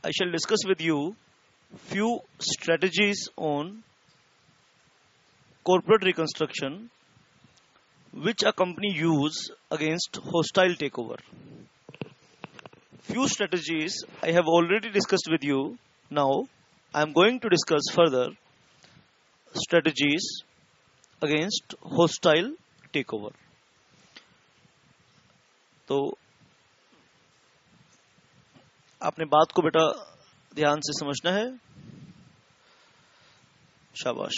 I shall discuss with you few strategies on corporate reconstruction which a company use against hostile takeover. Few strategies I have already discussed with you. Now I am going to discuss further strategies against hostile takeover. तो आपने बात को बेटा ध्यान से समझना है। शाबाश।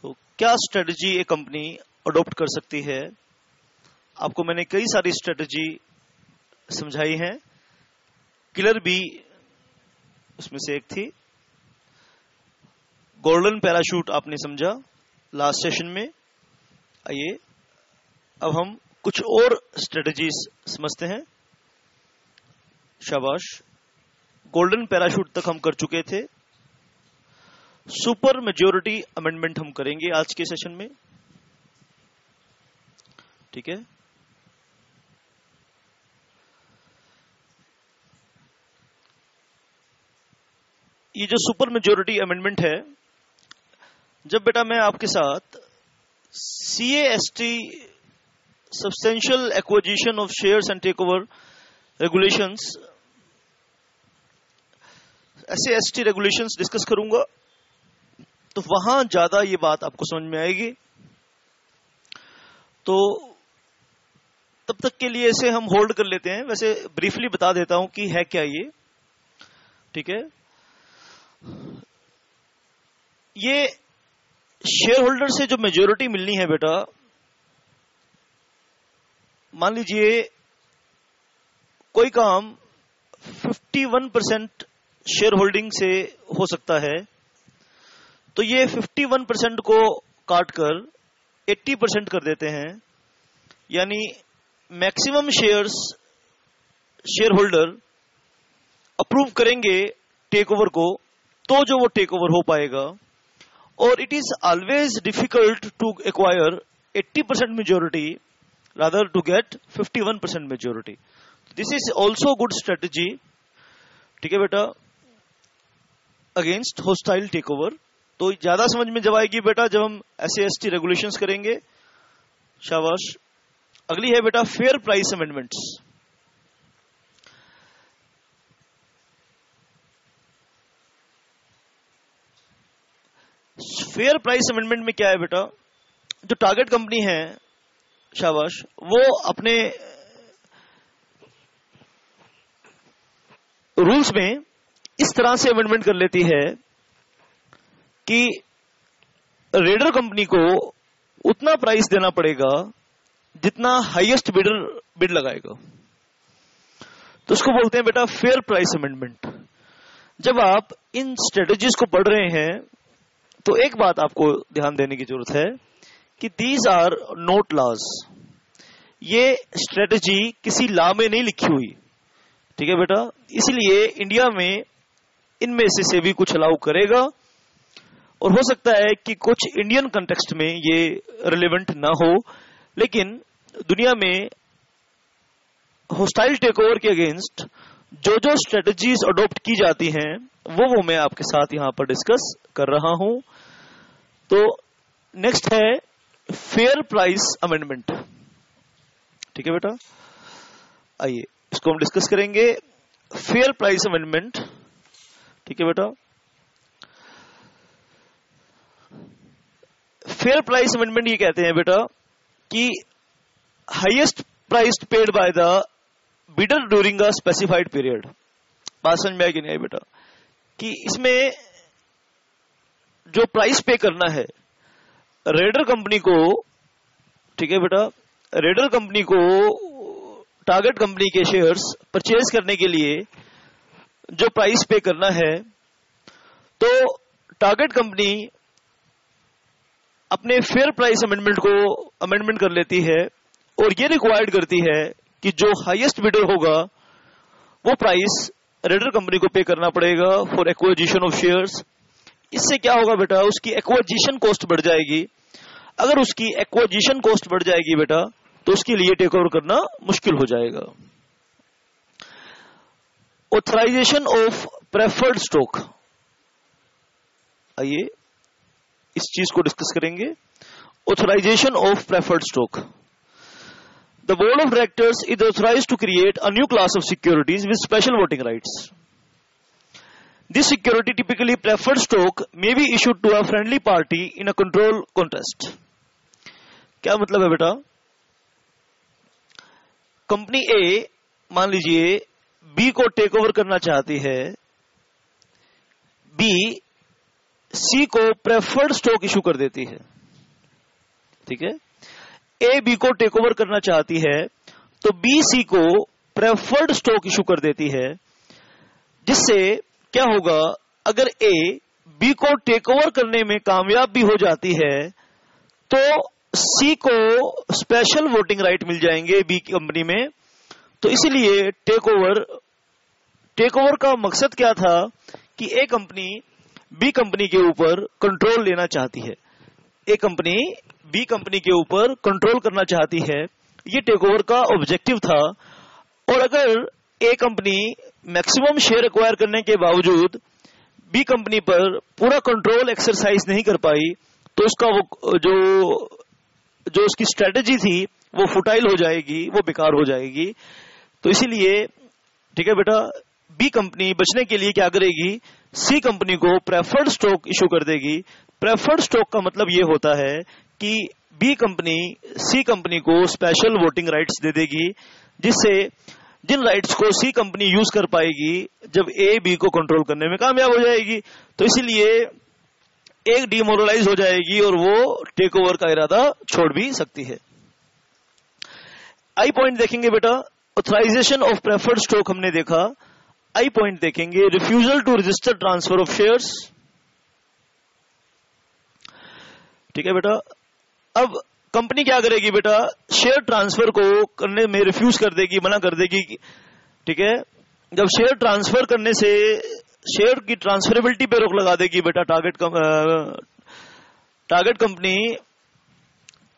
तो क्या स्ट्रेटजी एक कंपनी अडॉप्ट कर सकती है? आपको मैंने कई सारी स्ट्रेटजी समझाई हैं। किलर बी उसमें से एक थी। गोल्डन पैराशूट आपने समझा लास्ट सेशन में। आइए अब हम कुछ और स्ट्रेटजीज समझते हैं। शाबाश। गोल्डन पैराशूट तक हम कर चुके थे। सुपर मेजॉरिटी अमेंडमेंट हम करेंगे आज के सेशन में। ठीक है। ये जो सुपर मेजॉरिटी अमेंडमेंट है, जब बेटा मैं आपके साथ CAST substantial acquisition of shares and takeover regulations SAST regulations discuss करूंगा तो वहां ज्यादा ये बात आपको समझ में आएगी। तो तब तक के लिए इसे हम होल्ड कर लेते हैं। वैसे ब्रीफली बता देता हूं कि है क्या ये। ठीक है। ये शेयर होल्डर से जो मेजॉरिटी मिलनी है बेटा, मान लीजिए कोई काम 51% शेयर होल्डिंग से हो सकता है, तो ये 51% को काटकर 80% कर देते हैं। यानी मैक्सिमम शेयर होल्डर अप्रूव करेंगे टेक ओवर को, तो जो वो टेक ओवर हो पाएगा। और it is always difficult to acquire 80% majority rather to get 51% majority. This is also good strategy. ठीक है बेटा, अगेंस्ट होस्टाइल टेक ओवर। तो ज्यादा समझ में जब आएगी बेटा जब हम SAST रेगुलेशंस करेंगे। शाबाश। अगली है बेटा fair price amendments. Fair price amendment में क्या है बेटा, जो टारगेट कंपनी है, शाबाश, वो अपने रूल्स में इस तरह से अमेंडमेंट कर लेती है कि रेडर कंपनी को उतना प्राइस देना पड़ेगा जितना हाईएस्ट बिड लगाएगा। तो उसको बोलते हैं बेटा फेयर प्राइस अमेंडमेंट। जब आप इन स्ट्रेटजीज को पढ़ रहे हैं तो एक बात आपको ध्यान देने की जरूरत है कि दीज आर नोट लॉज। ये स्ट्रेटजी किसी लॉ में नहीं लिखी हुई। ठीक है बेटा, इसलिए इंडिया में इनमें से भी कुछ अलाउ करेगा और हो सकता है कि कुछ इंडियन कंटेक्स्ट में ये रिलेवेंट ना हो, लेकिन दुनिया में होस्टाइल टेकओवर के अगेंस्ट जो स्ट्रेटजीज अडॉप्ट की जाती हैं वो मैं आपके साथ यहां पर डिस्कस कर रहा हूं। तो नेक्स्ट है फेयर प्राइस अमेंडमेंट। ठीक है बेटा, आइए इसको हम डिस्कस करेंगे। Fair price amendment. ठीक है बेटा, फेयर प्राइस अमेंडमेंट ये कहते हैं बेटा कि highest price paid by the bidder during a specified period. बात समझ में आई कि नहीं आई बेटा, कि इसमें जो प्राइस पे करना है रेडर कंपनी को। ठीक है बेटा, रेडर कंपनी को टारगेट कंपनी के शेयर्स परचेज करने के लिए जो प्राइस पे करना है, तो टारगेट कंपनी अपने फेयर प्राइस अमेंडमेंट को अमेंडमेंट कर लेती है और ये रिक्वायर्ड करती है कि जो हाईएस्ट बिडर होगा वो प्राइस रेडर कंपनी को पे करना पड़ेगा फॉर एक्विजिशन ऑफ शेयर्स। इससे क्या होगा बेटा, उसकी एक्विजिशन कॉस्ट बढ़ जाएगी। अगर उसकी एक्विजिशन कॉस्ट बढ़ जाएगी बेटा तो उसके लिए टेक ओवर करना मुश्किल हो जाएगा। ऑथराइजेशन ऑफ प्रेफर्ड स्टॉक, आइए इस चीज को डिस्कस करेंगे। Authorisation of preferred stock. The board of directors is authorised to create a new class of securities with special voting rights. This security, typically preferred stock, may be issued to a friendly party in a control contest. क्या मतलब है बेटा? Company ए मान लीजिए B को take over करना चाहती है, बी सी को प्रेफर्ड स्टॉक इशू कर देती है, ठीक है। ए बी को टेक ओवर करना चाहती है तो बी सी को प्रेफर्ड स्टॉक इशू कर देती है, जिससे क्या होगा, अगर ए बी को टेक ओवर करने में कामयाब भी हो जाती है तो सी को स्पेशल वोटिंग राइट मिल जाएंगे बी कंपनी में। तो इसीलिए टेक ओवर का मकसद क्या था कि ए कंपनी बी कंपनी के ऊपर कंट्रोल लेना चाहती है, ए कंपनी बी कंपनी के ऊपर कंट्रोल करना चाहती है, ये टेक ओवर का ऑब्जेक्टिव था। और अगर ए कंपनी मैक्सिमम शेयर एक्वायर करने के बावजूद बी कंपनी पर पूरा कंट्रोल एक्सरसाइज नहीं कर पाई तो उसका वो जो उसकी स्ट्रेटेजी थी वो फुटाइल हो जाएगी, वो बेकार हो जाएगी। तो इसीलिए ठीक है बेटा, बी कंपनी बचने के लिए क्या करेगी, सी कंपनी को प्रेफर्ड स्टॉक इशू कर देगी। प्रेफर्ड स्टॉक का मतलब ये होता है कि बी कंपनी सी कंपनी को स्पेशल वोटिंग राइट्स दे देगी, जिससे जिन राइट्स को सी कंपनी यूज कर पाएगी जब ए बी को कंट्रोल करने में कामयाब हो जाएगी। तो इसीलिए एक डिमोरलाइज हो जाएगी और वो टेक ओवर का इरादा छोड़ भी सकती है। आई पॉइंट देखेंगे बेटा, ऑथराइजेशन ऑफ प्रेफर्ड स्टॉक हमने देखा। आई पॉइंट देखेंगे, refusal to register transfer of shares. ठीक है बेटा, अब कंपनी क्या करेगी बेटा, शेयर ट्रांसफर को करने में रिफ्यूज कर देगी, मना कर देगी। ठीक है, जब शेयर ट्रांसफर करने से शेयर की ट्रांसफरेबिलिटी पे रोक लगा देगी बेटा टारगेट कंपनी।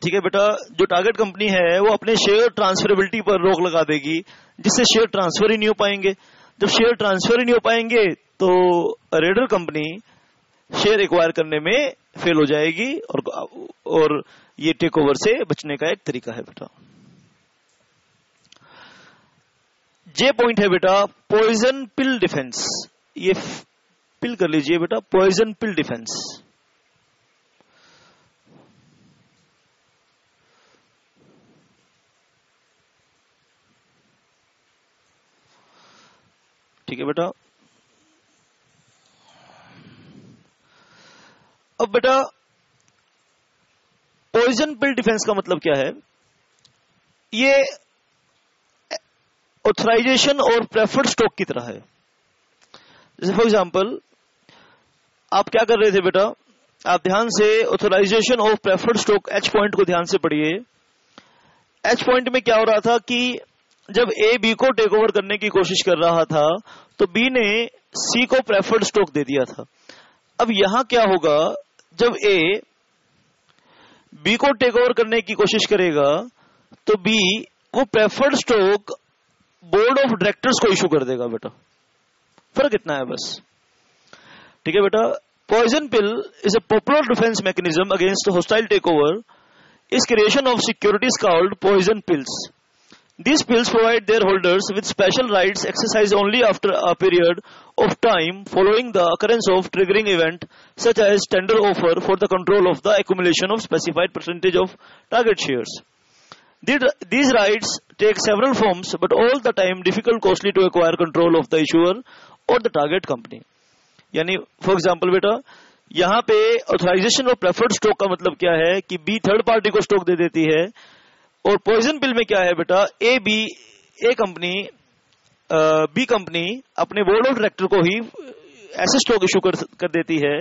ठीक है बेटा, जो टारगेट कंपनी है वो अपने शेयर ट्रांसफरेबिलिटी पर रोक लगा देगी, जिससे शेयर ट्रांसफर ही नहीं हो पाएंगे। जब शेयर ट्रांसफर ही नहीं हो पाएंगे तो रेडर कंपनी शेयर एक्वायर करने में फेल हो जाएगी और ये टेक ओवर से बचने का एक तरीका है बेटा। जे पॉइंट है बेटा, पॉइजन पिल डिफेंस। ये पिल कर लीजिए बेटा, पॉइजन पिल डिफेंस। ठीक है बेटा, अब बेटा पॉइजन पिल डिफेंस का मतलब क्या है, ये ऑथराइजेशन और प्रेफर्ड स्टॉक की तरह है। जैसे फॉर एग्जांपल आप क्या कर रहे थे बेटा, आप ध्यान से authorisation of preferred stock H point को ध्यान से पढ़िए। एच पॉइंट में क्या हो रहा था कि जब ए बी को टेक ओवर करने की कोशिश कर रहा था तो बी ने सी को प्रेफर्ड स्टॉक दे दिया था। अब यहां क्या होगा, जब ए बी को टेक ओवर करने की कोशिश करेगा तो बी वो preferred stock board of directors को इशू कर देगा बेटा। फर्क इतना है बस। ठीक है बेटा, poison pill is a popular defence mechanism against hostile takeover. Is creation of securities called poison pills. These pills provide their holders with special rights exercised only after a period of time following the occurrence of triggering event such as tender offer for the control of the accumulation of specified percentage of target shares. These rights take several forms but all the time difficult costly to acquire control of the issuer or the target company. यानी for example बेटा, यहाँ पे authorisation of preferred stock का मतलब क्या है कि B third party को स्टॉक दे देती है, और पॉइजन पिल में क्या है बेटा, ए कंपनी बी कंपनी अपने बोर्ड ऑफ डायरेक्टर को ही ऐसे स्टॉक इशू कर देती है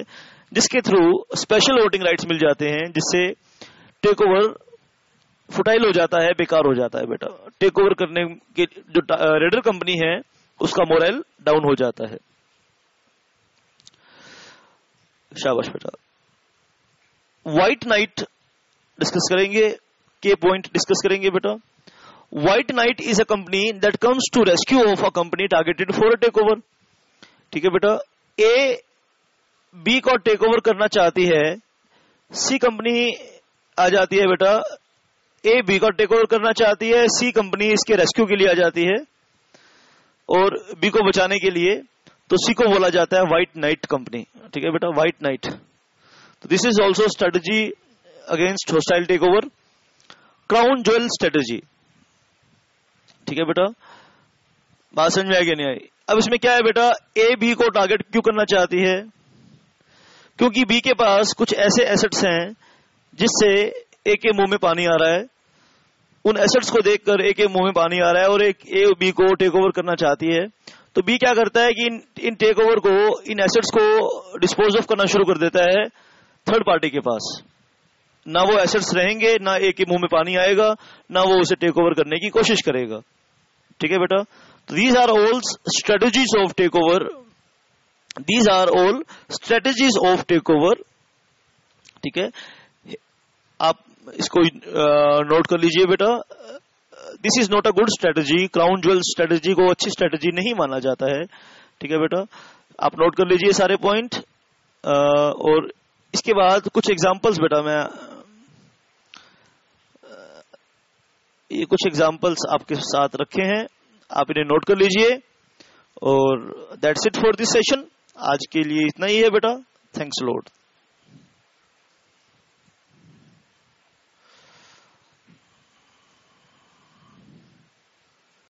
जिसके थ्रू स्पेशल वोटिंग राइट्स मिल जाते हैं, जिससे टेक ओवर फुटाइल हो जाता है, बेकार हो जाता है बेटा। टेक ओवर करने के जो रेडर कंपनी है उसका मोरल डाउन हो जाता है। शाबाश बेटा। व्हाइट नाइट डिस्कस करेंगे, के पॉइंट डिस्कस करेंगे बेटा। White knight is a company that comes to rescue of a company targeted for a take over. ठीक है बेटा, ए बी को टेक ओवर करना चाहती है, सी कंपनी आ जाती है बेटा, ए बी को टेक ओवर करना चाहती है, सी कंपनी इसके रेस्क्यू के लिए आ जाती है और बी को बचाने के लिए, तो सी को बोला जाता है व्हाइट नाइट कंपनी। ठीक है बेटा, व्हाइट नाइट। तो this is also strategy against hostile take over. Crown jewel strategy. ठीक है बेटा, बात समझ में आई कि नहीं आई? अब इसमें क्या है बेटा, ए बी को टारगेट क्यों करना चाहती है? क्योंकि बी के पास कुछ ऐसे एसेट्स हैं जिससे ए के मुंह में पानी आ रहा है। उन एसेट्स को देखकर ए के मुंह में पानी आ रहा है और एक ए बी को टेक ओवर करना चाहती है। तो बी क्या करता है कि इन टेक ओवर को, इन एसेट्स को डिस्पोज ऑफ करना शुरू कर देता है थर्ड पार्टी के पास। ना वो एसेट्स रहेंगे, ना ए के मुंह में पानी आएगा, ना वो उसे टेक ओवर करने की कोशिश करेगा। ठीक है बेटा, तो these are all strategies of take over. These are all strategies of take over. ठीक है, आप इसको नोट कर लीजिए बेटा। This is not a good strategy. Crown jewel strategy को अच्छी स्ट्रेटेजी नहीं माना जाता है। ठीक है बेटा, आप नोट कर लीजिए सारे पॉइंट। और इसके बाद कुछ एग्जांपल्स बेटा, मैं ये कुछ एग्जांपल्स आपके साथ रखे हैं, आप इन्हें नोट कर लीजिए। और that's it for this session. आज के लिए इतना ही है बेटा। Thanks lot.